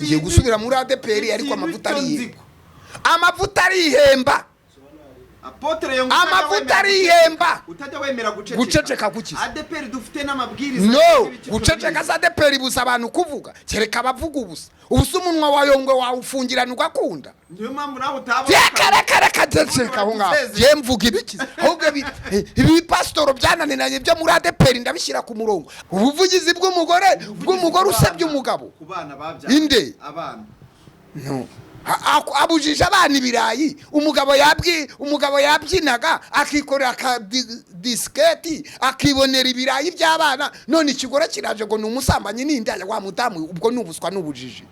ngiye gusubira muri ADEPR ariko amavuta arihemba amavuta arihemba utajya wemera guceceka kuki ADEPR dufite n'amabwiriza no guceceka za ADEPR buza abantu kuvuga kereka abavuga ubusa umunwa wa Yongwe wawufungirana ugakunda niyo mpamvu nawe utaba kare kateceka aho ngaho je mvuga ibikiza ahubwo ibi pastor byananiranye byo muri ADEPR ndabishyira ku murongo ubuvugizi bw'umugore usebye umugabo kubana babyaye inde abana no abujije abana ibirayi umugabo yabyinaga akikorera ka disketi akibonera ibirayi by'abana none ikigore kiraje ngo n'umusambanyi n'indaya wa mudamu ubwo n'ubuswa n'ubujiji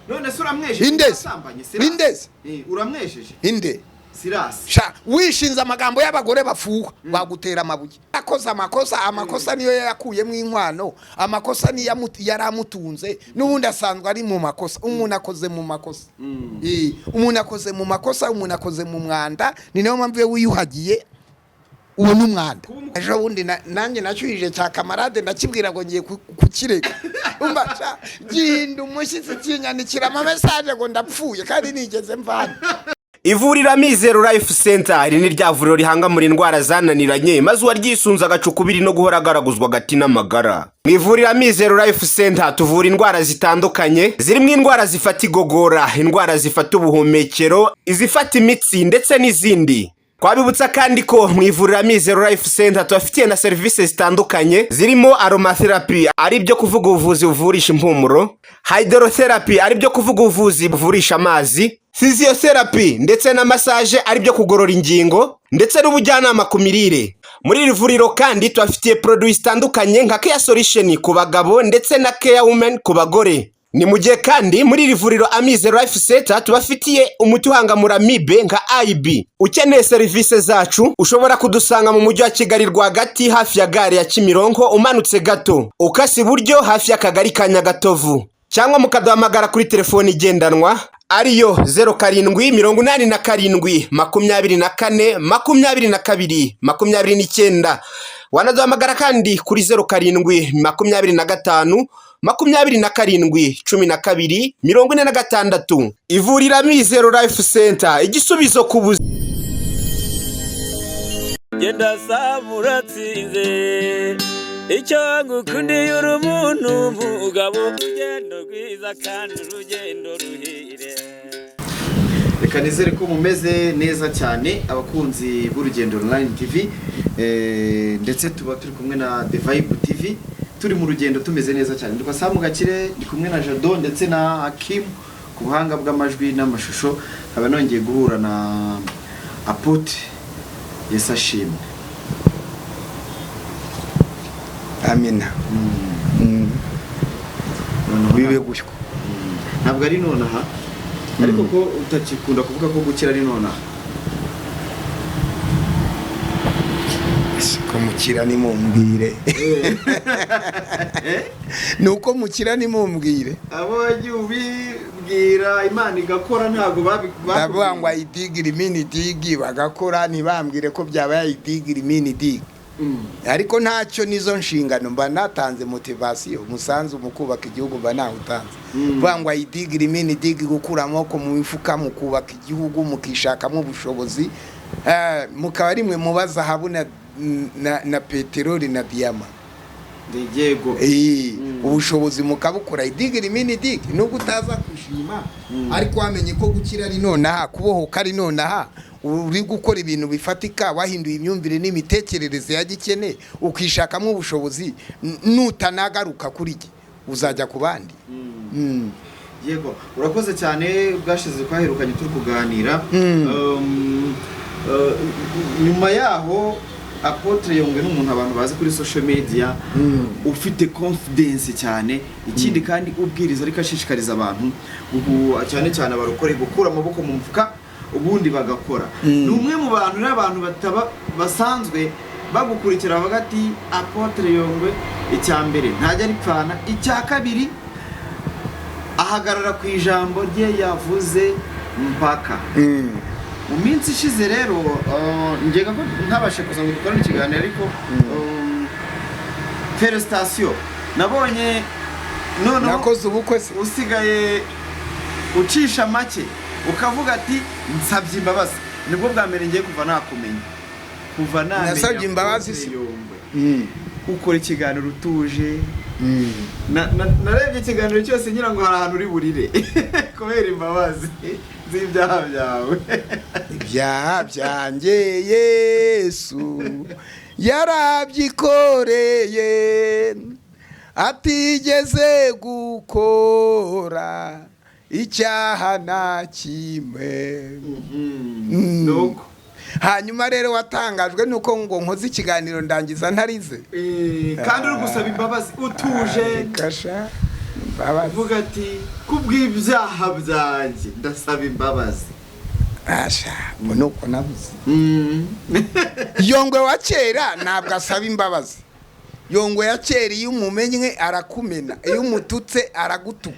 none se uramwesheje asambanye Silas uramwesheje inde Silas wishinze amagambo y'abagore bafuha bagutera amabuye amakosa niyo yakuyemo inkwano amakosa ni yaramutunze n'ubundi asanzwe ari mu makosa umuntu akoze mu makosa umuntu akoze mu makosa umuntu akoze mu mwanda ni nayo mpamvu wiyuhagiye ubu n'umwanda ejo bundi nanjye nacyuhije cya kamarade ndakibwira ngo ngiye kukireka umbaca gihinda umushyitsi kinyanikira ama message ngo ndapfuye kandi nigeze mvana. Ivuriro Amizero Life Center ni rya vuriro rihanga muri indwara zananiranye maze waryisunza agacukubiri no guhora agaraguzwa gati n'amagara. Mu ivuriro Amizero Life Center tuvura indwara zitandukanye zirimo indwara zifata igogora, indwara zifata ubuhumekero, izifata imitsi ndetse n'izindi. Kwabibutsa kandi ko mu ivuriro Amizero Life Center tubafitiye na services zitandukanye zirimo aromatherapy ari byo kuvuga ubuvuzi buvurisha impumuro, hydrotherapy ari byo kuvuga ubuvuzi buvurisha amazi, physiotherapy ndetse na massage ari byo kugorora ingingo ndetse n'ubujyanama ku mirire. Muri iri vuriro kandi tubafitiye produits zitandukanye nka care solution ku bagabo ndetse na care women ku bagore. Ni mugiye kandi muri iri vuriro Amizero Life Center tubafitiye umuti uhangamura amibe nka IB. Ukeneye service zacu ushobora kudusanga mu mujyi wa Kigali rwagati hafi ya gare ya Kimironko umanutse gato ukasi iburyo hafi y'akagari ka Nyagatovu, cyangwa mukaduhamagara kuri telefone igendanwa ariyo 0787242229. Wanaduhamagara kandi kuri 0725271246. Ivuriro Amizero Life Center, igisubizo ku buzima. Genda samuratsinze icyo ngukundiye uri umuntu mugabo urugendo rwiza kandi urugendo ruhire. Reka nizere ko mumeze neza cyane abakunzi b'Urugendo Online TV ndetse tuba turi kumwe na The Vibe TV turi mu rugendo tumeze neza cyane. Ndukasa mu gakire ndi kumwe na Jado ndetse na Hakim ku buhanga bw'amajwi n'amashusho. Aba nongeye guhura na Apote Yesashimwe. Amina. Wiwe gushyo. Ntabwo ari nonaha ariko ko utakikunda kuvuga ko gukira ari nonaha. Ko mukira ni mumbwire. Nuko mukira ni mumbwire. Abo wagiye ubibwira Imana igakora ntago babangwa idigira imini digi bagakora ntibambwire ko byabaye idigira imini digi. Ariko ntacyo nizo nshingano mba natanze motivation umusanzu mu kubaka igihugu mba nahutanze. Bangwa idigira imini digi gukura amoko mu mifuka mu kubaka igihugu mukishakamo ubushobozi mukaba rimwe mubaza habuna na peteroli na diyama ndegego ubushobozi mukabukora idigira imini digi nubwo utaza kushima ariko wamenye ko gukira ari nonaha kubohoka ari nonaha uri gukora ibintu bifatika wahinduye imyumvire n'imitekerereze ya gikene ukishakamo ubushobozi nutanagaruka kuri gi uzajya ku bandi. Yego urakoze cyane bwashize kwaherukanye turi kuganira nyuma yaho Apotre Yongwe n'umuntu abantu bazi kuri social media ufite confidence cyane ikindi kandi ubwiriza ariko ashishikariza abantu cyane cyane abarokore gukura amaboko mu mufuka ubundi bagakora. Ni umwe mu bantu n'abantu bataba basanzwe bagukurikira bagati Apotre Yongwe icyambere ntajya ripfana icya kabiri ahagarara ku ijambo rye yavuze mpaka. Mu minsi ishize rero ngega ko ntabashe kuza ngo dukore ikiganiro ariko felicitation nabonye nakoze ubukwe se usigaye ucisha make ukavuga ati nsabye imbabazi. Nibwo bwa mbere ngiye kuva nakumenya, kuva namenya nasabye imbabazi se Yongwe. Ukora ikiganiro utuje. Narebye ikiganiro cyose ngira ngo hari ahantu uri burire kubera imbabazi z'ibyaha byawe. Ibyaha byanjye Yesu yarabyikoreye, atigeze gukora icyaha na kimwe. Nuko hanyuma rero watangajwe nuko ngo nkoze ikiganiro ndangiza ntarize, kandi uri gusaba imbabazi utuje, kasha imbabazi, uvuga ati kubw'ibyaha byanjye ndasaba imbabazi. asha nuko nabuze. Yongwe wa kera ntabwo asaba imbabazi. Yongwe ya kera iyo umumenye arakumena, iyo umututse aragutuka,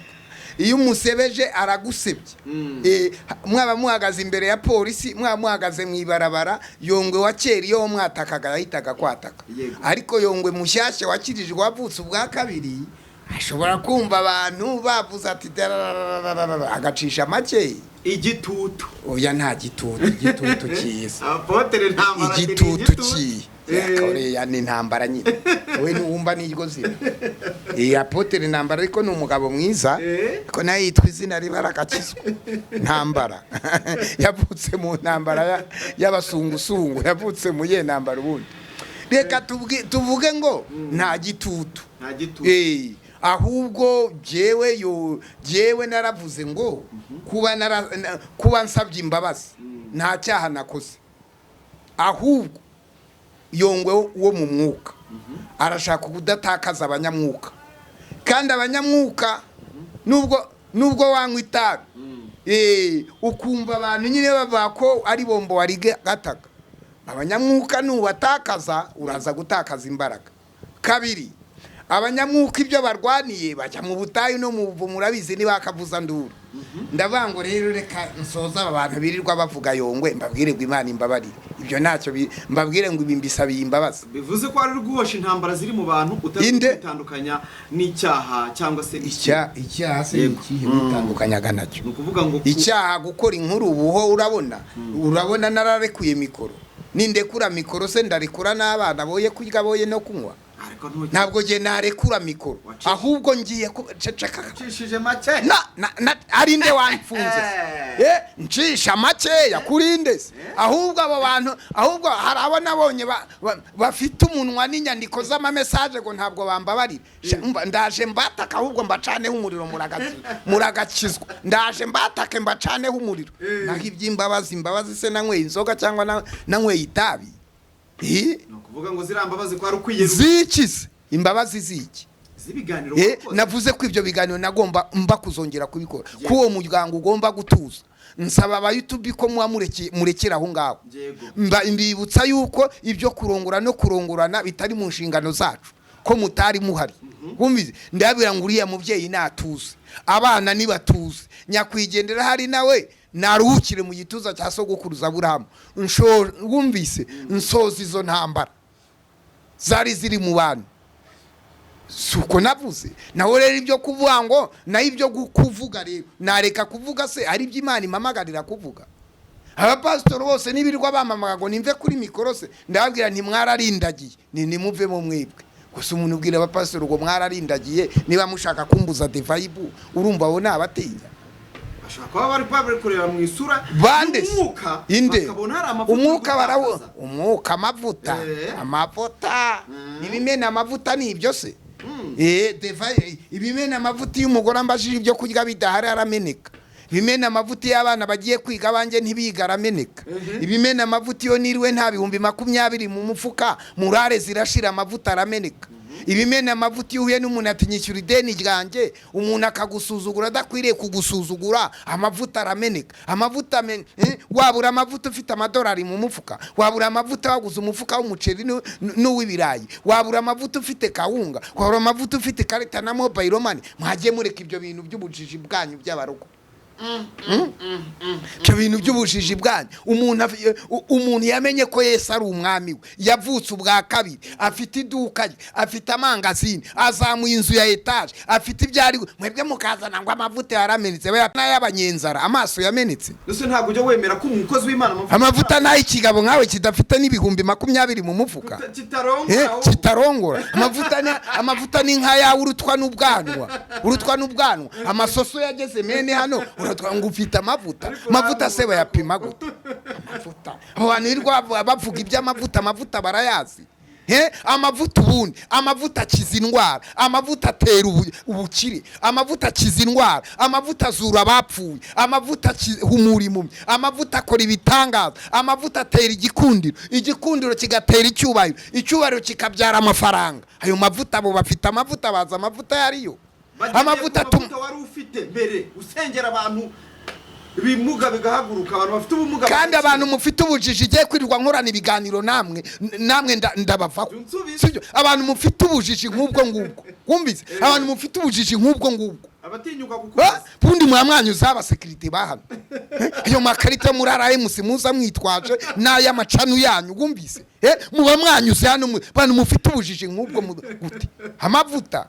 iyo umusebeje aragusebye. Mwaba muhagaze imbere ya polisi, mwaba muhagaze mu ibarabara, Yongwe wa kera iyo mwatakaga yahitaga kwataka. Ariko Yongwe mushyashya wakirijwe wavutse ubwa kabiri ashobora kumva abantu bavuze ati agacisha make. Igitutu. Oya nta gitutu, igitutu cyiza. Apotre ntambara igitutu cyi. Yakoreya ni ntambara nyine. We nuwumva niryo zina. Apotre ntambara ariko ni umugabo mwiza. Ko naye yitwa izina ribarakakizwa. Ntambara. Yavutse mu ntambara y'abasungusungu, yavutse mu ye ntambara ubundi. Reka tuvuge ngo nta gitutu. Nta gitutu. Ahubwo jewe naravuze ngo kuba nsabye imbabazi nta cyaha nakoze. Ahubwo Yongwe wo mu mwuka arashaka kudatakaza abanyamwuka, kandi abanyamwuka nubwo wanywa itabi ukumva abantu nyine bavuga ko ari bombo warige gataga. Abanyamwuka nubatakaza uraza gutakaza imbaraga. Kabiri, abanyamwuka ibyo barwaniye bajya mu butayu no mu buvumo, murabizi niba akavuza nduru. Ndavango rero reka nsoza abantu birirwa bavuga Yongwe mbabwire ngo Imana imbabarire. Ibyo ntacyo mbabwire ngo ibimbisabiye imbabazi. Bivuze ko ari rwosha intambara ziri mu bantu utandukanya n'icyaha cyangwa se icyaha se ikihe mutandukanyaga nacyo. Nukuvuga ngo icyaha gukora inkuru ubuho urabona nararekuye mikoro. Nindekura mikoro se ndarekura n'abana boye kurya boye no kunywa. Ntabwo je narekura mikoro, ahubwo ngiye cishije make. Ari nde wamfunze ncisha make yakurinde. Ahubwo abo bantu hari abo nabonye bafite umunwa n'inyandiko z'ama message ngo ntabwo bambabarira. Ndaje mbataka ahubwo mbacaneho umuriro muragakizwa. Ndaje mbatake mbacaneho umuriro. Naho imbabazi se nanyweye inzoga cyangwa nanyweye itabi. Nukuvuga ngo zirambabazi ko ari ukwiye zikize imbabazi ziki zibiganiro. Navuze ko ibyo biganiro nagomba kuzongera kubikora, ko uwo muryango ugomba gutuza. Nsaba aba YouTube ko murekera aho ngaho. Mbibutsa yuko ibyo kurongora no kurongorana bitari mu nshingano zacu, ko mutari muhari. Kumbize ndabira ngo uriya mubyeyi natuze, abana nibatuze, nyakwigendera hari nawe naruhukire mu gituza cya sogokuruza Aburahamu. Wumvise nsoza izo ntambara zari ziri mu bantu. Suko navuze naho rero ibyo kuvuga ngo na ibyo kuvuga rero nareka kuvuga se ari byo Imana impamagarira kuvuga. Abapastor bose nibirirwa bamamaga ngo nimve kuri mikoro se ndababwira nti mwararindagiye nimuve mu mwebwe. Gusa umuntu ubwira abapastor ngo mwararindagiye niba mushaka kumbuza the vibe urumva bo nabatinya. Ashaka bari kureba mu isura umwuka inde umwuka barawo umwuka amavuta ibimena amavuta ni ibyo se. Ibimena amavuta y'umugore ambashije ibyo kurya bidahari arameneka. Ibimena amavuta y'abana bagiye kwiga banje ntibiga arameneka. Ibimena amavuta yo niriwe nta 20 mu mufuka murare zirashira amavuta arameneka. Ibimena amavuta yuhuye n'umuntu atinyishyura ideni ryanjye, umuntu akagusuzugura adakwiriye kugusuzugura, amavuta arameneka. Amavuta wabura amavuta ufite amadolari mu mufuka, wabura amavuta waguze umufuka w'umuceri n'uw'ibirayi, wabura amavuta ufite kawunga, wabura amavuta ufite karita na mobile money. Mwagiye mureka ibyo bintu by'ubujiji bwanyu by'abarugo. Cyo bintu by'ubujiji bwanyu. Umuntu yamenye ko Yesu ari umwami we, yavutse ubwa kabiri, afite iduka rye, afite amangazini, azamuye inzu ya etage, afite ibyari mwebwe mukazana ngo amavuta yaramenetse, n'ay'abanyenzara amaso yamenetse. Ese ntabwo ujya wemera ko umukozi w'Imana amavuta nayo ikigabo nkawe kidafite n'ibihumbi 20 mu mufuka kitarongora. Amavuta ni nka yawe urutwa n'ubwanwa, amasoso yageze mene hano uratwa ngo ufite amavuta se bayapima gute? Abantu hirwa bavuga iby'amavuta barayazi. Amavuta ubundi, amavuta akiza indwara, amavuta atera ubukire, amavuta akiza indwara, amavuta azura abapfuye, amavuta humura impumyi, amavuta akora ibitangaza, amavuta atera igikundiro kigatera icyubahiro kikabyara amafaranga. Ayo mavuta abo bafite amavuta, baza amavuta yariyo. Amavuta wari ufite mbere usengera abantu bimuga bigahaguruka, abantu bafite ubumuga, kandi abantu mufite ubujiji giye kwirirwa nkorana ibiganiro namwe ndabavaho. Sibyo abantu mufite ubujiji nk'ubwo wumvise, abantu mufite ubujiji nk'ubwo abatinyuka kukubaza bundi mwamwanyuza abasekirite bahano ayo makarita muraraye musimuza mwitwaje n'aya macanu yanyu wumvise muba mwanyuze hano bantu mufite ubujiji nk'ubwo gute amavuta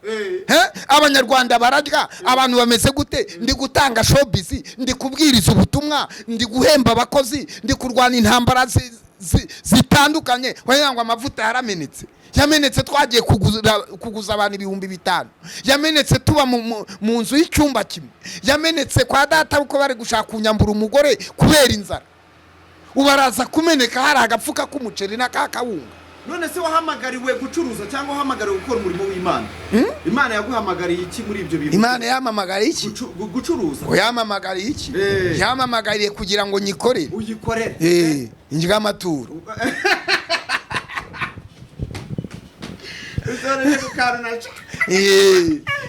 Abanyarwanda bararya abantu bameze gute? Ndi gutanga showbiz, ndi kubwiriza ubutumwa, ndi guhemba abakozi, ndi kurwana intambara zitandukanye. Wanyangwa amavuta yamenetse twagiye kuguza abantu 5,000, yamenetse tuba mu nzu y'icyumba kimwe, yamenetse kwa data uko bari gushaka kunyambura umugore kubera inzara, ubaraza kumeneka hari agafuka k'umuceri n'akakawunga. None se wahamagariwe gucuruza cyangwa wahamagariwe gukora umurimo w'Imana? Imana yaguhamagariye iki muri ibyo bintu? Imana yamamagariye iki? Gucuruza. Yamamagariye iki? Yamamagariye kugira ngo nyikore. Uyikorere. Injiga amaturo.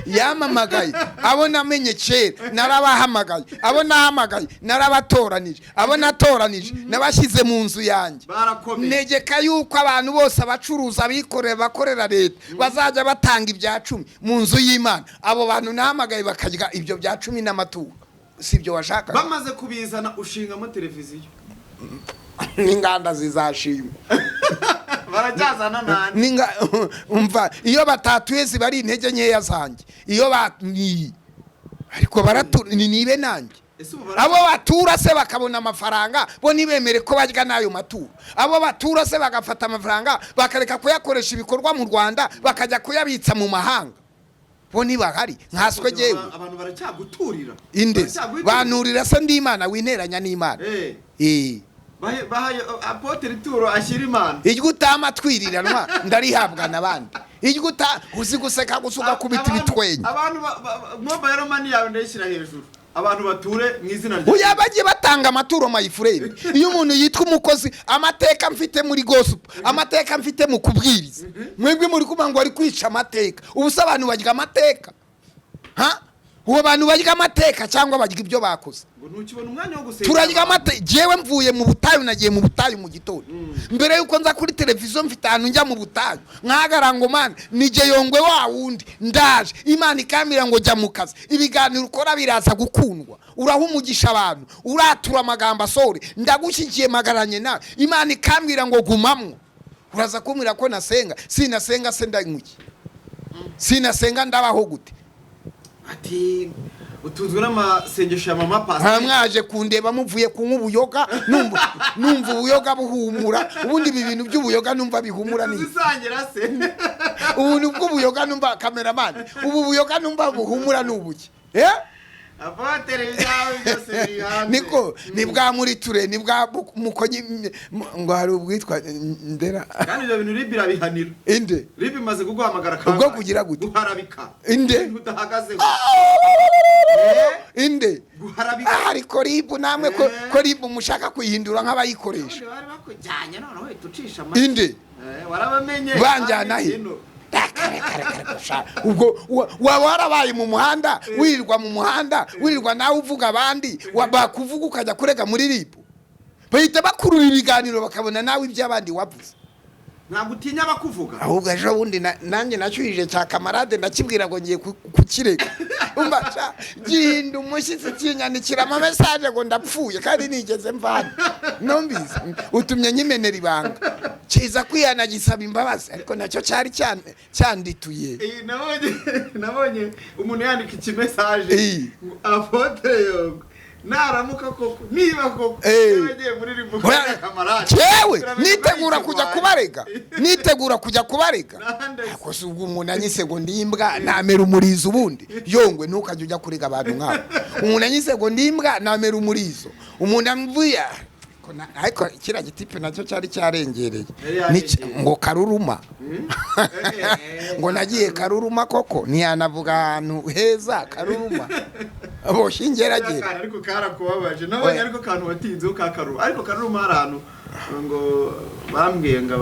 Yamamagaye abo namenye kera, narabahamagaye, abo nahamagaye narabatoranije, abo natoranije nabashyize mu nzu yanjye. Negeka yuko abantu bose abacuruza bikorera bakorera leta bazajya batanga ibya 10 mu nzu y'Imana. Abo bantu nahamagaye bakarya ibyo bya 10 n'amaturo. Sibyo washaka? Bamaze kubizana ushingamo televiziyo n'inganda zizashimwa. Barajazana nani? Umva iyo batatuye zibari intege nkeya zanjye, iyo ariko nibe nanjye. Abo batura se bakabona amafaranga bo nibemere ko barya nayo maturo. Abo batura se bagafata amafaranga bakareka kuyakoresha ibikorwa mu Rwanda bakajya kuyabitsa mu mahanga. Bo nibahari nkaswe jewe abantu baracyaguturira. Indeze banurira se ndi Imana winteranya n'Imana. Bahaye apotre turo ashyira Imana. Ijye utamatwiriranwa ndarihabwa nabandi. Ijye uzi guseka gusuka kubita ibitwenye. Abantu mobile money yawe ndayishyira hejuru. Abantu bature mu izina rya. Uyabagiye batanga amaturo my friend. Iyo umuntu yitwa umukozi, amateka mfite muri gospel, amateka mfite mu kubwiriza. Mwebwe muri kubango ari kwica amateka. Ubusa abantu bagiga amateka. Uwo bantu bagiga amateka cyangwa bagiga ibyo bakoze. Ntukibona umwanya wo gusenga. Turagiga amateka. Jewe mvuye mu butayu, nagiye mu butayu mu gitondo. Mbere yuko nza kuri televiziyo mfite ahantu njya mu butayu. Nkagarango man nije Yongwe wa wundi ndaje. Imana ikamira ngo jya mu kazi. Ibiganiro ukora biraza gukundwa. Urahumugisha abantu. Uratura amagambo asore. Ndagushyigiye magaranye nawe. Imana ikamira ngo gumamwo. Uraza kumira ko nasenga. Sinasenga se ndanyuki. Sinasenga ndabaho gute? Ati utuzwe n'amasengesho ya mama pastor. Mwaje kundeba muvuye kunywa ubuyoga, numva ubuyoga buhumura. Ubundi ibintu by'ubuyoga numva bihumura ni. Zisangira se. Ubuntu bw'ubuyoga numva cameraman. Ubu buyoga numva buhumura nubuki. Apotre yawe byose bihanze. Niko nibwa muri ture nibwa mukonyi ngo hari ubwitwa ndera. Kandi ibyo bintu ribira bihanira. Inde. Ribi maze kuguhamagara kandi. Ubwo kugira gute? Guharabika. Inde. Udahagazeho. Inde. Guharabika. Ariko ribu namwe ko ribu mushaka kuyihindura nk'abayikoresha. Bari bakujyanye none tucisha amata. Inde. Warabamenye. Banjana he. Ubwo warabaye mu muhanda, wirirwa mu muhanda, wirirwa nawe uvuga abandi, bakuvuga ukajya kurega muri ribu. Bahita bakurura ibiganiro bakabona nawe iby'abandi wavuze. ntabwo utinya abakuvuga ahubwo ejo bundi nanjye nacyuhije cya kamarade ndakibwira ngo ngiye kukirega umva gihinda umushyitsi kinyandikira ama message ngo ndapfuye kandi nigeze mvana numvise utumye nyimenera ibanga kiza kwiyana gisaba imbabazi ariko nacyo cyari cyandituye nabonye umuntu yandika iki message apotre Yongwe naramuka koko niba koko yagiye muri ribuka kamarade yewe nitegura kujya kubarega ako si ubwo umuntu anyise ngo ndimbwa namera umurizo ubundi Yongwe ntukajya ujya kurega abantu nk'abo umuntu anyise ngo ndimbwa namera umurizo umuntu amvuye ariko kira gitipe nacyo cyari cyarengereye ngo karuruma ngo nagiye karuruma koko ntiyanavuga ahantu heza karuruma aboshye ingeragere ariko karakubabaje nabonye ariko kantu watinzeho ka karuruma ariko karuruma hari ahantu ngo bambwiye ngo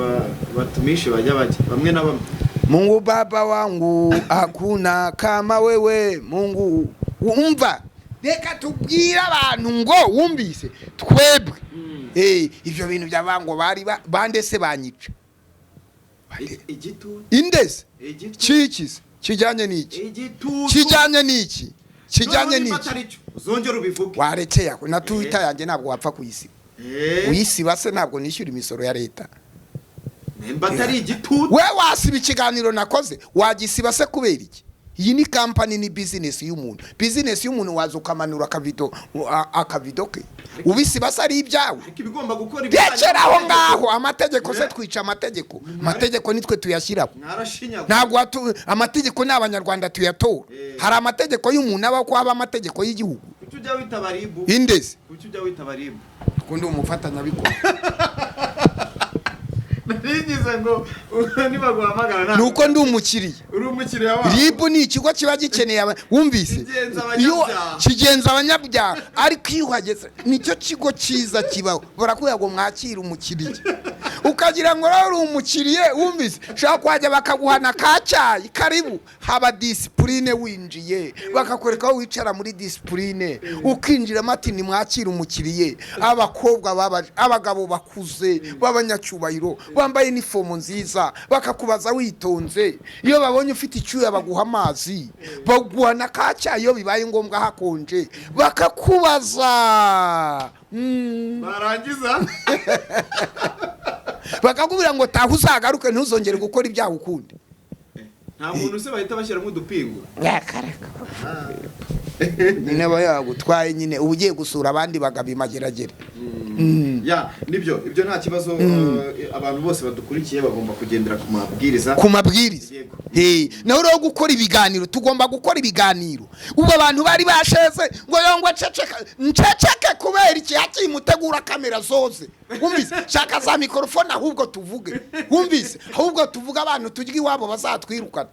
batumishe bajya bamwe na bamwe Mungu baba wangu hakuna kama wewe Mungu umva reka tubwira abantu ngo wumvise twebwe ibyo bintu byabango bari bande se banyica igitutu indese cikize kijanye niki uzongera ubivuge waretse yako na Twitter yanjye ntabwo wapfa kuyisiba uyisiba se ntabwo nishyura imisoro ya leta nemba atari igitutu we wasiba ikiganiro nakoze wagisiba se kubera iki iyi ni company ni business y'umuntu waza ukamanura akavido ke ubisiba se ari ibyawe ibigomba gukora aho ngaho amategeko se twica amategeko nitwe tuyashyiraho ntabwo amategeko ni Abanyarwanda tuyatora hari amategeko y'umuntu aba ko haba amategeko y'igihugu ujya witabaribu indese ujya witabaribu kundi umufatanyabikora narigize ngo niba guhamagara nuko ndi umukiriya uri umukiriya wawe ribu ni ikigo kiba gikeneye wumvise iyo kigenza abanyabyaha ariko iyo uhageze nicyo kigo cyiza kibaho barakubwira ngo mwakire umukiriya ukagira ngo uri umukiriye wumvise shaka kwajya bakaguhana kacyayi karibu haba discipline winjiye bakakwereka aho wicara muri discipline ukinjira mati ni mwakire umukiriye abakobwa babaje abagabo bakuze b'abanyacyubahiro bambaye uniform nziza bakakubaza witonze iyo babonye ufite icyuya baguha amazi baguhana kacyayi iyo bibaye ngombwa hakonje bakakubaza barangiza bakakubwira ngo taha uzagaruke ntuzongere gukora ibyaha ukundi nta muntu se bahita bashyiramo udupingu yakareka nyine bayagutwaye nyine ugiye gusura abandi bagabimageragere nibyo ibyo nta kibazo abantu bose badukurikiye bagomba kugendera ku mabwiriza naho rero gukora ibiganiro tugomba gukora ibiganiro ubu abantu bari basheze ngo Yongwe nceceke kubera iki hakimutegura kamera zose wumvise shaka za mikrofone ahubwo tuvuge wumvise ahubwo tuvuga abantu tujye iwabo bazatwirukana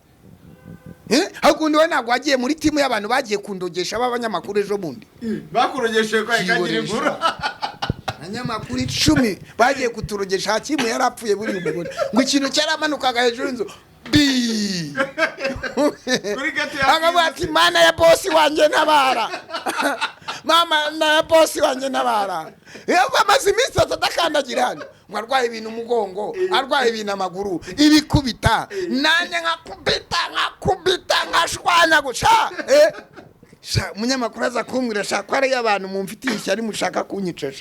hakundi we ntabwo wagiye muri timu y'abantu bagiye kundogesha b'abanyamakuru ejo bundi bakurogeshe ko ikagira inkuru abanyamakuru 10 bagiye kuturogesha hakimu yarapfuye buri umubone ngo ikintu cyaramanukaga hejuru inzu kuri gati ati mana ya bosi wanjye ntabara mama na bosi wanjye ntabara bamaze iminsi atakandagira hano mwarwaye ibintu umugongo arwaye ibintu amaguru ibikubita nanye nkakubita nkashwana guca umunyamakuru aza kumbwira shaka ari abantu mumfitiye ishyari mushaka kunyica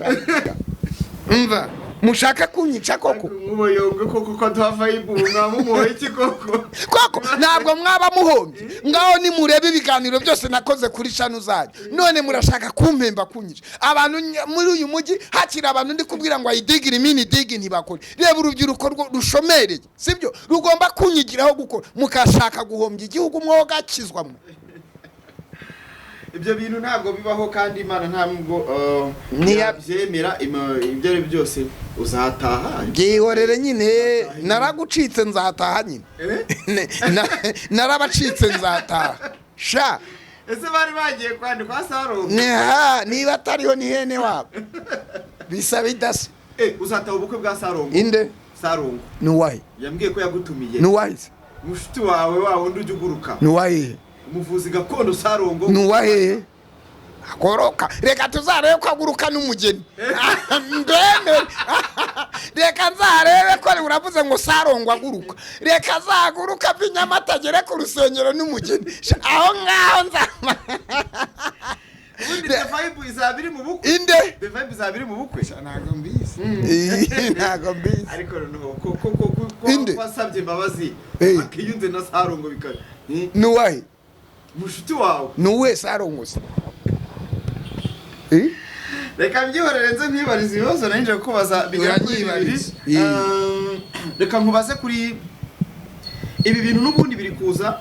umva mushaka kunyica koko Yongwe koko tuhava ibunga mumuhoye iki koko ntabwo mwaba muhombye ngaho nimurebe ibiganiro byose nakoze kuri channel zanyu none murashaka kumpemba kunyica abantu muri uyu mujyi hakira abantu ndi kubwira ngo ayidigire mini digi ntibakore reba urubyiruko rushomereye sibyo rugomba kunyigiraho gukora mukashaka guhombya igihugu mwogakizwamwe ibyo bintu ntabwo bibaho kandi Imana ntabwo ntiyabyemera ibyo ari byose uzataha byihorere nyine naragucitse nzataha nyine narabacitse nzataha sha ese bari bagiye kwandikwa Sarongo niba atariho ni hene wabo bisa bidase uzataha ubukwe bwa Sarongo inde Sarongo nuwahe yambwiye ko yagutumiye nuwahe mushiti wawe wundi ujya uguruka nuwahe umuvuzi gakondo Sarongo nuwahe akoroka reka tuzarebe ko aguruka n'umugeni ndeme reka nzarebe ko uravuze ngo sarongwa aguruka reka zaguruka Nyamata agere ku rusengero n'umugeni aho ngaho nzama ubundi the vibe izabiri mu bukwe inde the vibe izabiri mu bukwe ntago mbizi ntago mbizi ariko no ko wasabye imbabazi akiyunze na sarongo bikari nuwahe mushuti wawe nuwe sarongo reka mbyihorere nze ntibarize ibibazo nanjye kubaza bijyanyibarize reka nkubaze kuri ibi bintu n'ubundi biri kuza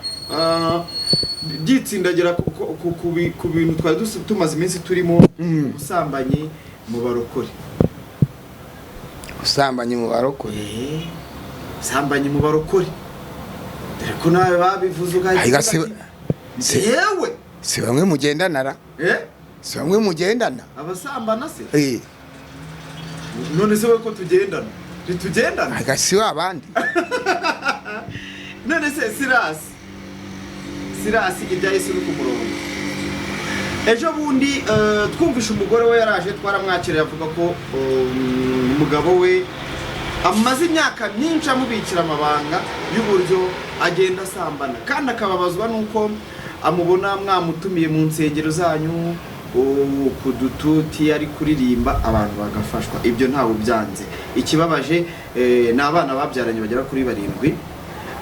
byitsindagira ku bintu twari tumaze iminsi turimo usambanye mu barokore usambanye mu barokore dore ko nawe babivuze ugahita yewe si bamwe mugendana ra si bamwe mugendana abasambana se none se we ko tugendana ntitugendana agasi w'abandi none se Silas ibyahise uri ku murongo ejo bundi twumvishe umugore we yaraje twaramwakiriye avuga ko umugabo we amaze imyaka myinshi amubikira amabanga y'uburyo agenda asambana kandi akababazwa nuko amubona mwamutumiye mu nsengero zanyu kudututi ari kuririmba abantu bagafashwa ibyo ntawe byanze ikibabaje ni abana babyaranye bagera kuri 7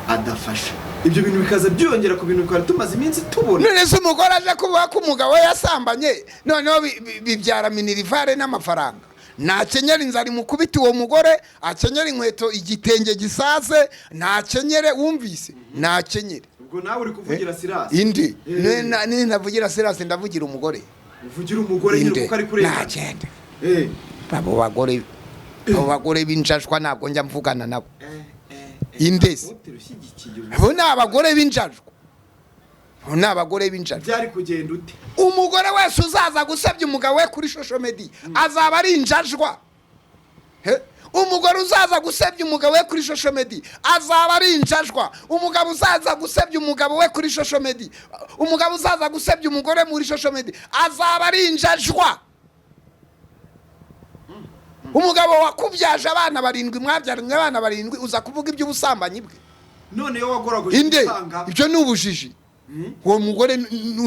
adafasha ibyo bintu bikaza byongera ku bintu twari tumaze iminsi tubona none se umugore aje kuvuga ko umugabo we yasambanye noneho bibyara minirivare n'amafaranga nakenyera inzara mukubita uwo mugore akenyera inkweto igitenge gisaze nakenyere wumvise nakenyere ubwo nawe uri kuvugira Silas indi ne navugira Silas ndavugira umugore uvugira umugore nyine kuko ari kureba nagende abo bagore binjajwa ntabwo njya mvugana nabo indese abo ni abagore b'injajwa byari kugenda ute umugore wese uzaza gusebya umugabo we kuri social media azaba ari injajwa umugore uzaza gusebya umugabo we kuri social media azaba ari injajwa umugabo uzaza gusebya umugabo we kuri social media umugabo uzaza gusebya umugore muri social media azaba ari injajwa umugabo wakubyaje abana 7 mwabyaranye abana 7 uza kuvuga iby'ubusambanyi bwe none yo wagoragoje gutanga ibyo n'ubujiji uwo mugore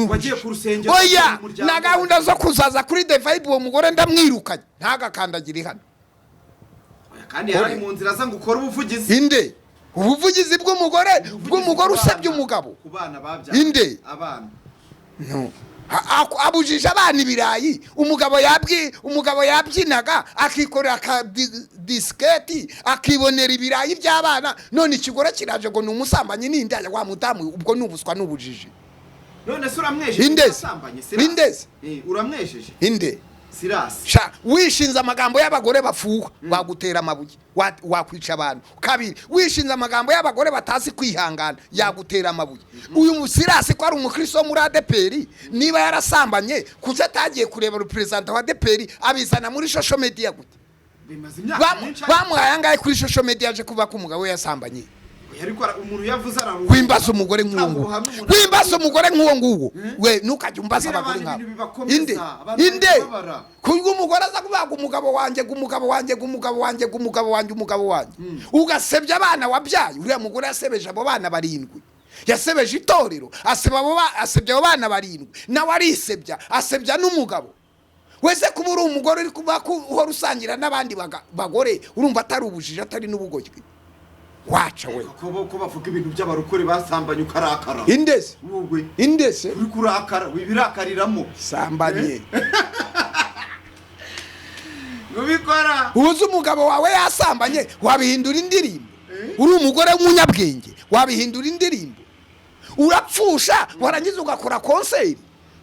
wagiye ku rusengero oya na gahunda zo kuzaza kuri the vibe uwo mugore ndamwirukanye ntagakandagira hano kandi yari mu nzira za gukora ubuvugizi ubuvugizi bw'umugore usebye umugabo ku bana babyara abana no abujije abana ibirayi umugabo yabyinaga akikorera ka disketi akibonera ibirayi by'abana none ikigore kiraje ngo n'umusambanyi n'indaya wa mudamu ubwo n'ubuswa n'ubujije none se uramwesheje asambanye Silas uramwesheje Silas wishinze amagambo y'abagore bafuha wagutera amabuye wakwica abantu kabiri wishinze amagambo y'abagore batazi kwihangana yagutera amabuye uyu Silas ko ari umukristo muri ADEPR niba yarasambanye kuko atagiye kureba represent wa ADEPR abizana muri social media gute bamuhaye angahe kuri social media aje kuba ko umugabo we yasambanye ariko umuntu yavuze wimbaza umugore nk'uwo nguwo we nukajya umbaza abagore nkabo inde kuko umugore aza kubaga umugabo wanjye ugasebya abana wabyaye uriya mugore yasebeje abo bana 7 yasebeje itorero asebya abo bana 7 nawe arisebya asebya n'umugabo wese kuba uri umugore uri kuba uhora usangira n'abandi bagore urumva atari ubujije atari n'ubugoryi wacha we ko bavuga ibintu by'abarokore basambanye ukarakara indese uri kurakara wibirakariramo sambanye ubikora uzi umugabo wawe yasambanye wabihindura indirimbo uri umugore w'umunyabwenge wabihindura indirimbo urapfusha warangiza ugakora konseri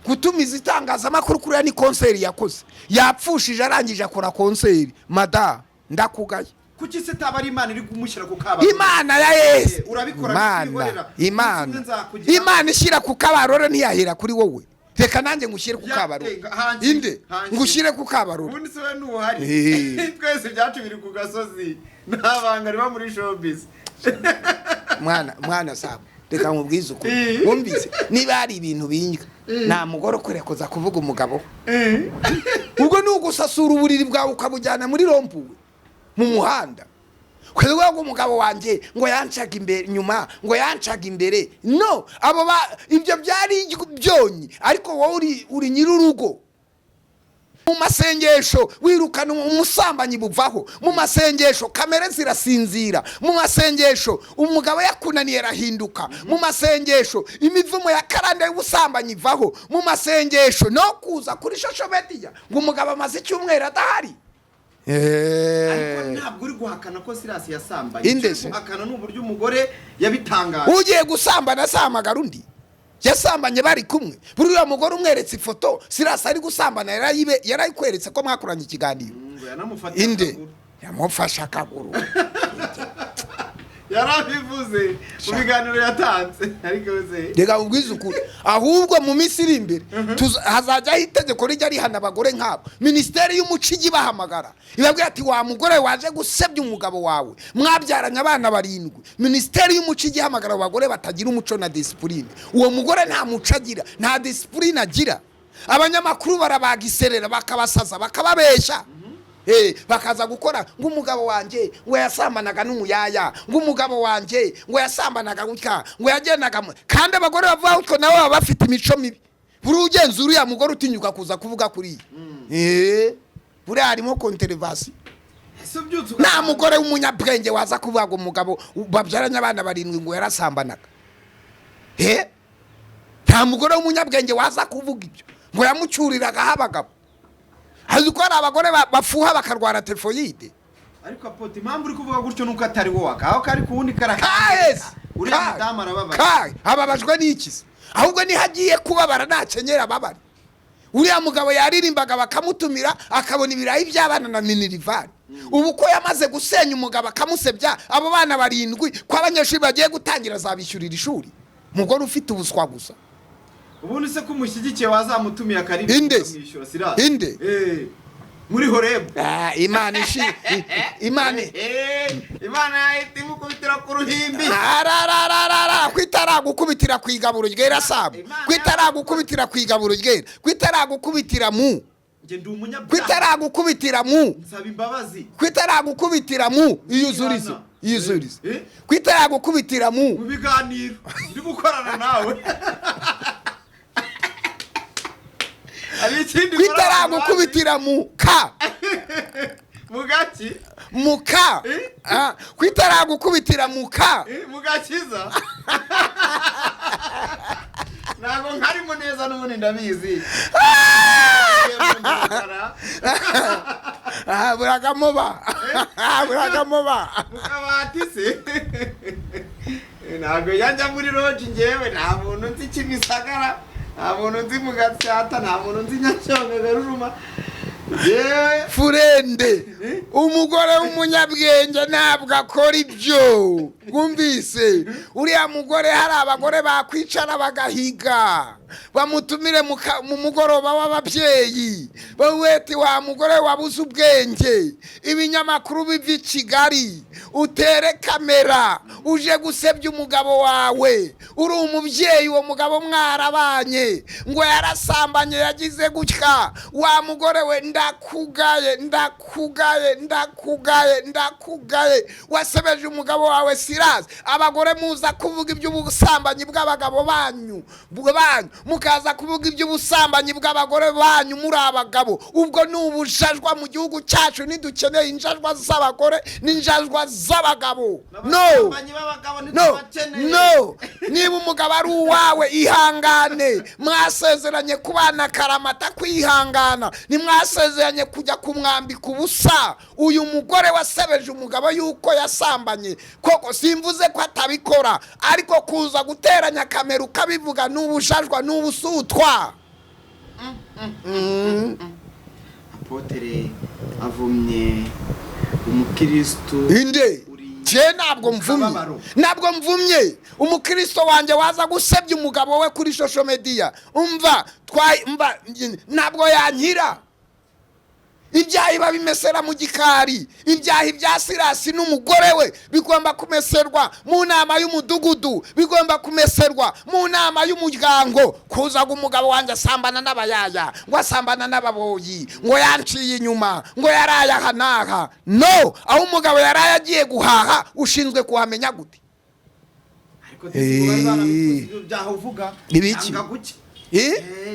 gutumiza itangazamakuru kuri ni konseri yakoze yapfushije arangije akora konseri mada ndakugaye kuki se tabari Imana iri kumushyira ku kabaro Imana ya Yesu urabikora Imana ishyira ku kabaro ntiyahera kuri wowe reka nanjye ngushyire ku kabaro inde ngushyire ku kabaro ubundi se we n'uhari twese byacu biri ku gasozi ntabanga riba muri showbiz mwana saba reka nkubwize uko wumvise niba hari ibintu binga nta mugore ukwiriye kuza kuvuga umugabo ubwo ni ugusasura uburiri bwawe ukabujyana muri rompuwe mu muhanda kwego umugabo wanjye ngo yancaga imbere nyuma ngo yancaga imbere no abo ibyo byari byonyi ariko wowe uri nyirurugo mu masengesho wirukana umusambanyi buvaho mu masengesho kamere zirasinzira mu masengesho umugabo yakunaniye rahinduka mu masengesho imivumo ya karande y'ubusambanyi vaho mu masengesho no kuza kuri social media ngo umugabo amaze icyumweru adahari ariko ntabwo uri guhakana ko Silas yasambanye guhakana n'uburyo umugore yabitangaje ugiye gusambana samagara undi yasambanye bari kumwe buriya mugore umweretse ifoto Silas ari gusambana yarayikweretse ko mwakuranye ikiganiro inde yamufasha akaguru yarabivuze mu biganiro yatanze ariko se rega ubwiza ukuri ahubwo mu minsi iri imbere hazajya itegeko rijya rihana abagore nk'abo ministeri y'umucigi bahamagara ibabwira ati wa mugore waje gusebya umugabo wawe mwabyaranye abana 7 ministeri y'umucigi ihamagara abagore batagira umuco na discipline uwo mugore nta muco agira nta discipline agira abanyamakuru barabagiserera bakabasaza bakababesha bakaza gukora ng'umugabo wanje ngo yasambanaga n'umuyaya ng'umugabo wanje ngo yasambanaga gutya ngo yagendaga kandi abagore bavuga utwo nawe bafite imico mibi buri ugenzura ya mugore utinyuka kuza kuvuga kuri buri harimo controversy nta mugore w'umunyabwenge waza kuvuga ngo umugabo babyaranye abana 7 ngo yarasambanaga nta mugore w'umunyabwenge waza kuvuga ibyo ngo yamucyuriraga abagabo haziko ari abagore bafuha bakarwara tifoyide ariko apote impamvu uri kuvuga gutyo nuko atari wowe akaho kari kuwundi karaheza uri madamu arababaje ababajwe n'iki ahubwo ni hagiye kubabara nakenyera babari uriya mugabo yaririmbaga bakamutumira akabona ibirayi by'abana na minirivani ubu ko yamaze gusenya umugabo akamusebya abo bana 7 ko abanyeshuri bagiye gutangira zabishyurira ishuri mugore ufite ubuswa gusa ubundi se kumushyigikiye wazamutumiye akaririmba kumwishyura Silas inde muri Horeb Imana Imana itimukubitira ku ruhimbi kwitaragukubitira kwigaburo ryera Asabye kwitaragukubitira kwigaburo ryera kwitaragukubitira mu nge ndi umunyabyaha kwitaragukubitira mu nsaba imbabazi kwitaragukubitira mu iyuzurize kwitaragukubitira mu biganiro ndi gukorana nawe kwitaragukubitira muka mugaki muka kwitaragukubitira muka mugakiza ntabwo nkarimo neza n'ubundi ndabizi buragamoba mukabati se ntabwo yajya muri lodge ngewe nta muntu nzi Kimisagara nta muntu nzi mu Gatsata nta muntu nzi Nyacyonga Garuruma furende umugore w'umunyabwenge ntabwo akora ibyo wumvise uriya mugore hari abagore bakwicara bagahiga bamutumire mu mugoroba w'ababyeyi baweti wa mugore wabuze ubwenge ibinyamakuru biva i Kigali utere kamera uje gusebya umugabo wawe uri umubyeyi uwo mugabo mwarabanye ngo yarasambanye yagize gutya wa mugore we ndakugaye wasebeje umugabo wawe Silas abagore muza kuvuga iby'ubusambanyi bw'abagabo banyu mukaza kuvuga iby'ubusambanyi bw'abagore banyu muri abagabo ubwo ni ubujajwa mu gihugu cyacu nidukeneye injajwa z'abagore n'injajwa z'abagabo no niba umugabo ari uwawe ihangane mwasezeranye kubana karamata kwihangana nimwasezeranye kujya kumwambika ubusa uyu mugore wasebeje umugabo yuko yasambanye koko simvuze ko atabikora ariko kuza guteranya kamera ukabivuga n'ubujajwa n'ubusutwa apotere avumye umukristo inde ntabwo mvumye umukristo wanjye waza gusebya umugabo we kuri social media umva ntabwo yankira ibyaha biba bimesera mu gikari. Ibyaha ibya Silasi n'umugore we bigomba kumeserwa mu nama y'umudugudu, bigomba kumeserwa mu nama y'umuryango. Kuzaga umugabo wanjye asambana n'abayaya, ngo asambana n'ababoyi, ngo yanciye inyuma, ngo yaraye aha n'aha. No, aho umugabo yaraye agiye guhaha ushinzwe kuhamenya gute? ibyo byaha uvuga cyangwa guke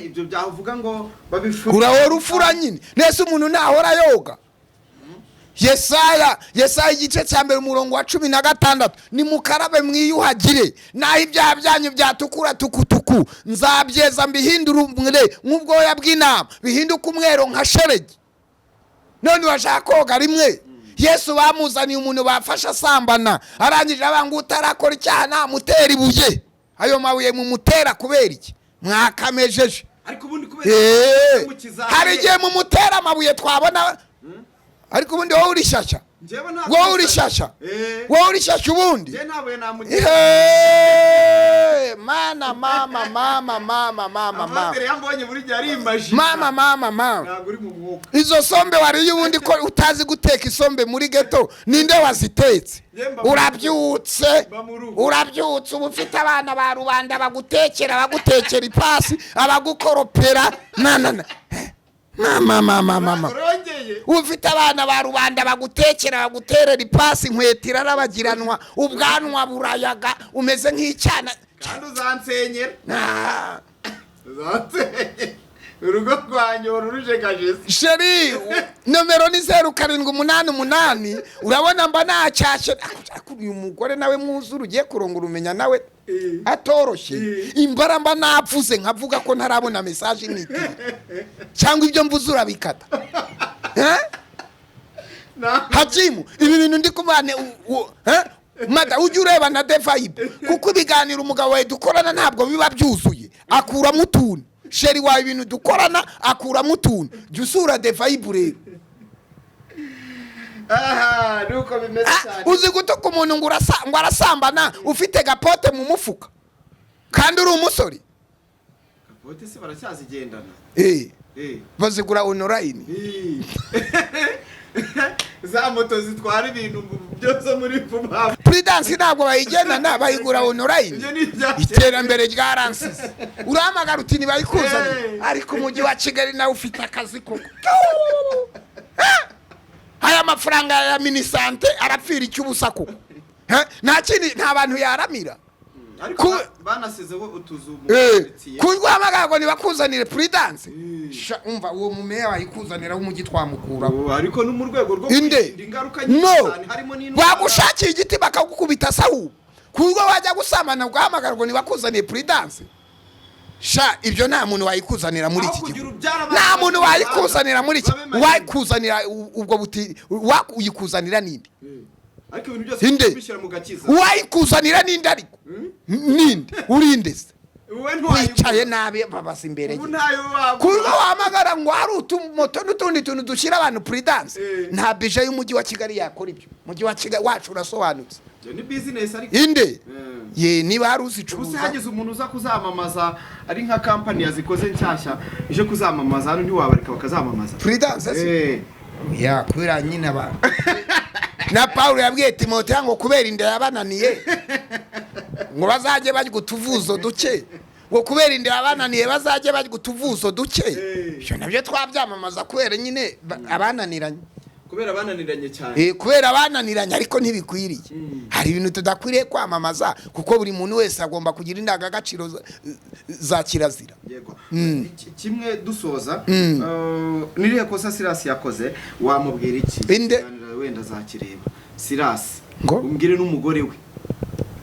ibyo byaha uvuga ngo babifura urahora ufura nyine. Nese umuntu nahora yoga. Yesaya igice cya mbere umurongo wa 16, ni mukarabe mwiyuhagire naho ibyaha byanyu byatukura tukutuku nzabyeza mbihindura umwere nk'ubwoya bw'intama, bihinduka umwero nka sheregi. None washaka koga rimwe. Yesu bamuzaniye umuntu bafasha asambana, arangije abanga utarakora icyaha namutera ibuye. Ayo mabuye mumutera kubera iki? Mwakamejeje. Ariko ubundi kubera hari igihe mumutera amabuye twabona. Ariko ubundi wowe urishasha. Wowe urishasha. Wowe urishasha ubundi. Je ntabuye namutera. Mana Amabere yambonye muri gihe ari imagine. Mama. Ntabwo uri mu mwuka. Izo sombe wariye ubundi ko utazi guteka isombe muri ghetto, ninde wazitetse? Urabyutse ubu ufite abana ba rubanda bagutekera ipasi, abagukoropera. Mama. Ufite abana ba rubanda bagutekera baguterera ipasi, nkwetira arabagiranwa, ubwanwa burayaga, umeze nk'icyana. Kandi uzansenyera. Uzansenyera. Urugo rwanyu ruruje kajese. Sheri, nomero ni 0788. Urabona mba nacyashe. Uyu mugore nawe mwuzuru ugiye kurongora umenya nawe atoroshye. Imbara mba napfuze nkavuga ko ntarabona message niti. Cyangwa ibyo mvuze urabikata. Hajimu, ibi bintu ndi kumane mada ujye ureba na The Vibe, kuko ibiganiro umugabo we dukorana ntabwo biba byuzuye, akura mutuntu. Sheri wa ibintu dukorana akura mutuntu. Jusura The Vibe rero. Nuko bimeze cyane. Uzi gutuka umuntu ngo arasambana ufite gapote mu mufuka kandi uri umusore. Gapote se baracyazigendana. Bazigura online. Za moto zitwara ibintu byose muri vuba. Prudence ntabwo bayigendana, bayigura online. Iterambere ryaransize. Uramagara uti ni bayikuzanye. Ariko umujyi wa Kigali nawe ufite akazi koko. Aya mafaranga ya minisante arapfira icyubusa koko. Nta bantu yaramira. Ariko banasizeho utuzu. Kugwamagara ngo nibakuzanire Prudence. Umva uwo mumeya bayikuzanira umujyi twamukura. Ariko no mu rwego rwo ingaruka nyinshi cyane harimo n'indwara. Bagushakiye igiti bakagukubita sahu. Kugwa wajya gusamana guhamagara ngo nibakuzanire Prudence. Ibyo nta muntu wayikuzanira muri iki gihe. Nta muntu wayikuzanira muri iki. Wayikuzanira ubwo buti uyikuzanira ninde? Ariko ibintu byose bishyira mu gakiza. Wayikuzanira ninde ariko? Ninde? Urindese. Uwe ntwaye wicaye nabi babasa imbere. Kuko wahamagara ngo hari utumoto n'utundi tuntu dushyira abantu Prudence. Nta bije y'umujyi wa Kigali yakora ibyo. Umujyi wa Kigali wacu urasobanutse. Ni business ariko. Inde? Niba hari uzicuruza. Gusa hagize umuntu uza kuzamamaza ari nka company yazikoze nshyashya ije kuzamamaza hano ntiwabarika bakazamamaza. Prudence kubera nyine abantu. Na Paulo yabwiye Timotheo ngo kubera inda yabananiye ngo bazajye bajya gutuvuzo duke, ngo kubera inda yabananiye bazajye bajya gutuvuzo duke. Ibyo nabyo twabyamamaza kubera nyine abananiranye. Kubera bananiranye cyane. Kubera bananiranye ariko ntibikwiriye. Hari ibintu tudakwiriye kwamamaza kuko buri muntu wese agomba kugira indangagaciro za kirazira. Yego. Kimwe dusoza nirihe kosa Silas yakoze wamubwira iki? Wenda zakireba. Silas umbwire n'umugore we.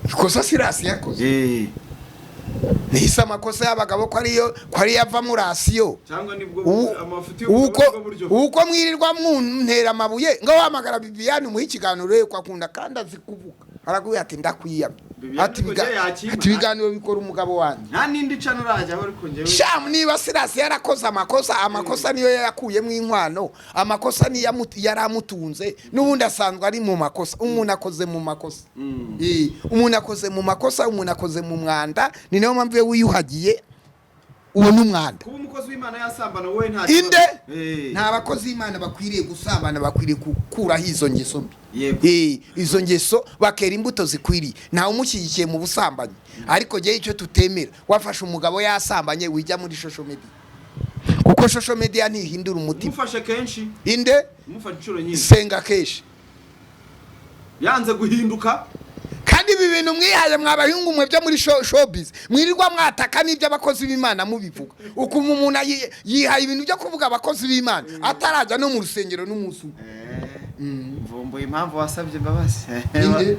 Ikosa Silas yakoze. Nihisa amakosa y'abagabo ko ari yava mu rasiyo. Cyangwa nibwo amafuti y'uburyo. Uko mwirirwa muntera amabuye ngo wamagara Bibiane mu ikiganiro ko akunda kandi azikuvuga. Araguye ati ndakwiyamye. Ati biganiro bikora umugabo wanjye. Nta nindi cano raje aho ariko ngewe. Niba Silas yarakoze amakosa niyo yakuyemo inkwano, amakosa ni yaramutunze n'ubundi asanzwe ari mu makosa. Umuntu akoze mu makosa. Umuntu akoze mu makosa, umuntu akoze mu mwanda, ni nayo mpamvu wiyuhagiye uwo n'umwanda. Kuba umukozi w'Imana yasambana wowe nta inde nta bakozi b'Imana bakwiriye gusambana, bakwiriye gukuraho izo ngeso mbi. Izo ngeso bakera imbuto zikwiriye. Nta umushyigikiye mu busambanyi, ariko gihe icyo tutemera wafashe umugabo yasambanye wijya muri social media, kuko social media ntihindura umutima. Mufashe kenshi inde mufashe inshuro nyinshi, senga kenshi yanze guhinduka. Kandi ibi bintu mwihaye mwabahungu mwe byo muri showbiz mwirirwa mwataka n'ibyo abakozi b'Imana mubivuga. Ukuma umuntu yihaye ibintu byo kuvuga abakozi b'Imana ataraja no mu rusengero n'umunsi. Mvumbuye impamvu wasabye imbabazi.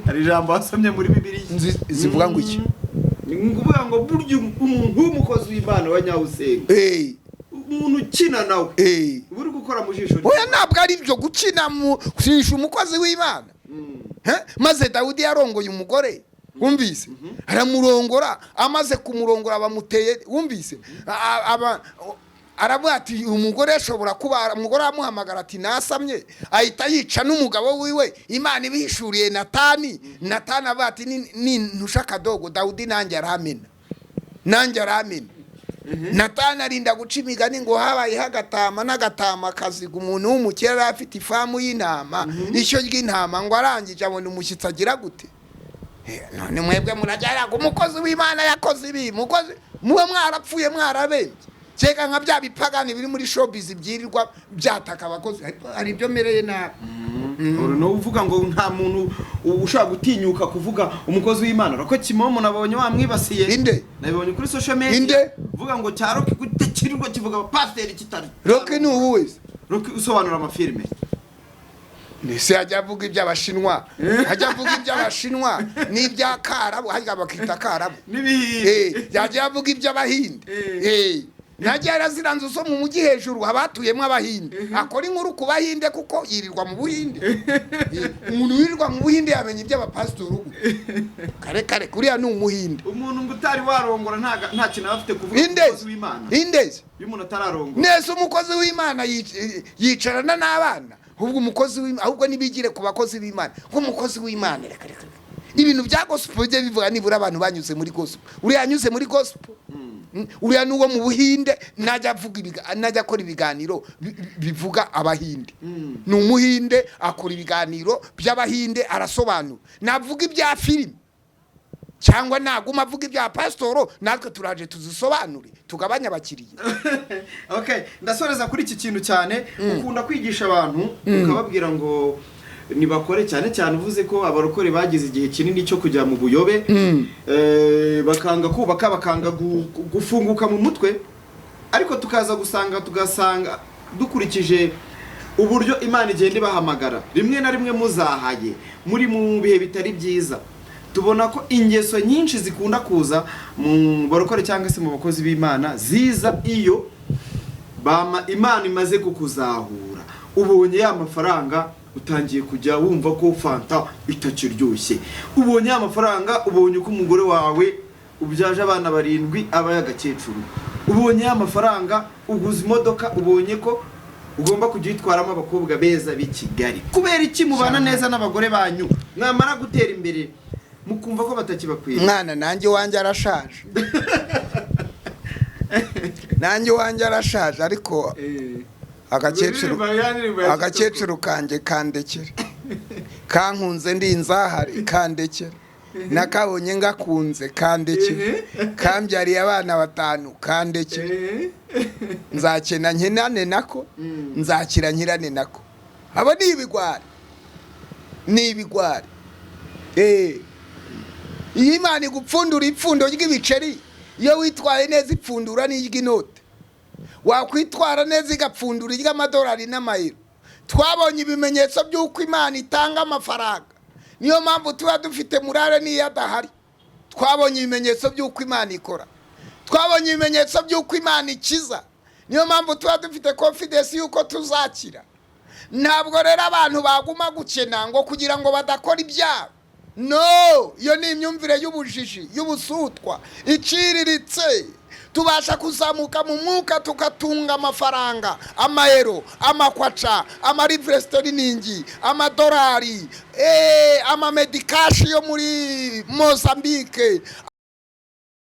Hari ijambo wasomye muri Bibiliya zivuga ngo iki? Nguvuga ngo burya umuntu w'umukozi w'Imana wa nyawusenga, umuntu ukina nawe uri gukora mu jisho. Oya, ntabwo ari byo gukina mu jisho umukozi w'Imana. Maze Dawidi yarongoye umugore, wumvise? Aramurongora, amaze kumurongora bamuteye, wumvise? Aravuga ati umugore ashobora kuba, umugore amuhamagara ati nasamye, ahita yica n'umugabo wiwe. Imana ibihishuriye Natani avuga ati ni ntushaka dogo Dawidi nanjye aramena. Natani arinda guca imigani ngo habaye hagatama n'agatama kaziga umuntu w'umukera afite ifamu y'intama, ishyo ry'intama ngo arangije abona umushyitsi agira gute. None mwebwe murajyara ku mukozi w'Imana yakoze ibi, mukozi muwe mwarapfuye mwarabembye. Cyeka nka bya bipagani biri muri showbiz byirirwa byataka abakozi, ari byo mereye nabi. No uvuga ngo nta muntu ushaka gutinyuka kuvuga umukozi w'Imana. Rako Kimomo nabonye wamwibasiye. Inde nabonye kuri social media. Inde uvuga ngo cyaroke gutekirirwa kivuga pastor kitari. Roke ni uwese. Roke usobanura amafilme. Nese ajya avuga iby'Abashinwa, ajya avuga iby'Abashinwa n'ibya Karabu, hajya bakita Karabu. Nibihi. Yajya avuga iby'Abahinde. Najya ziranze so mu mujyi hejuru abatuyemo Abahinde. Akora inkuru ku Bahinde kuko yirirwa mu Buhinde. Umuntu wirirwa mu Buhinde yamenye iby'abapastor ubu. Kare kuriya ni umuhinde. Umuntu ngutari warongora nta kintu afite kuvuga umukozi w'Imana. Indeze. Umuntu atararongora. Nese umukozi w'Imana yicarana n'abana. Ahubwo umukozi w'Imana, ahubwo nibigire ku bakozi b'Imana. Ko umukozi w'Imana reka. Ibintu bya gospel bye bivuga nibura abantu banyuze muri gospel. Uri yanyuze muri gospel. Uriya nuwo mu Buhinde najya akora ibiganiro bivuga Abahinde. Ni umuhinde akora ibiganiro by'Abahinde arasobanura. Navuga ibya filime cyangwa naguma avuga ibya pastor, natwe turaje tuzisobanure tugabanya abakiriye. Okay, ndasoreza kuri iki kintu cyane. Ukunda kwigisha abantu ukababwira ngo nibakore cyane uvuze ko abarokore bagize igihe kinini cyo kujya mu buyobe, bakanga kubaka, bakanga gufunguka mu mutwe, ariko tugasanga dukurikije uburyo Imana igenda ibahamagara rimwe na rimwe muzahaye muri mu bihe bitari byiza. Tubona ko ingeso nyinshi zikunda kuza mu barokore cyangwa se mu bakozi b'Imana ziza iyo Imana imaze kukuzahura, ubonye ya mafaranga utangiye kujya wumva ko fanta itakiryoshye, ubonye amafaranga, ubonye ko umugore wawe ubyaje abana 7 aba y'agakecuru, ubonye amafaranga, uguze imodoka, ubonye ko ugomba kujyitwaramo abakobwa beza b'i Kigali. Kubera iki mubana neza n'abagore banyu mwamara gutera imbere mukumva ko batakibakwiye? Mwana nanjye wanjye arashaje. Nanjye wanjye arashaje ariko agakecuru kanjye kandekere, kankunze ndi inzahari kandekere, nakabonye ngakunze kandekere, kambyariye abana 5 kandekere, nzakena nkenane nako, nzakira nkirane nako. Abo ni ibigwari. Iyi Imana igupfundura ipfundo ry'ibiceri, iyo witwaye neza ipfundura n'iry'inote. Wakwitwara neza igapfundura iry'amadolari n'amayero. Twabonye ibimenyetso by'uko Imana itanga amafaranga, niyo mpamvu tuba dufite murare niyo adahari. Twabonye ibimenyetso by'uko Imana ikora, twabonye ibimenyetso by'uko Imana ikiza, niyo mpamvu tuba dufite confidence y'uko tuzakira. Ntabwo rero abantu baguma gukena ngo kugira ngo badakora ibyaha. No, iyo ni imyumvire y'ubujiji, y'ubusutwa iciriritse. Tubasha kuzamuka mu mwuka tugatunga amafaranga, amayero, amakwaca, amarivre sterling, amadolari, amamedikashi yo muri Mozambique,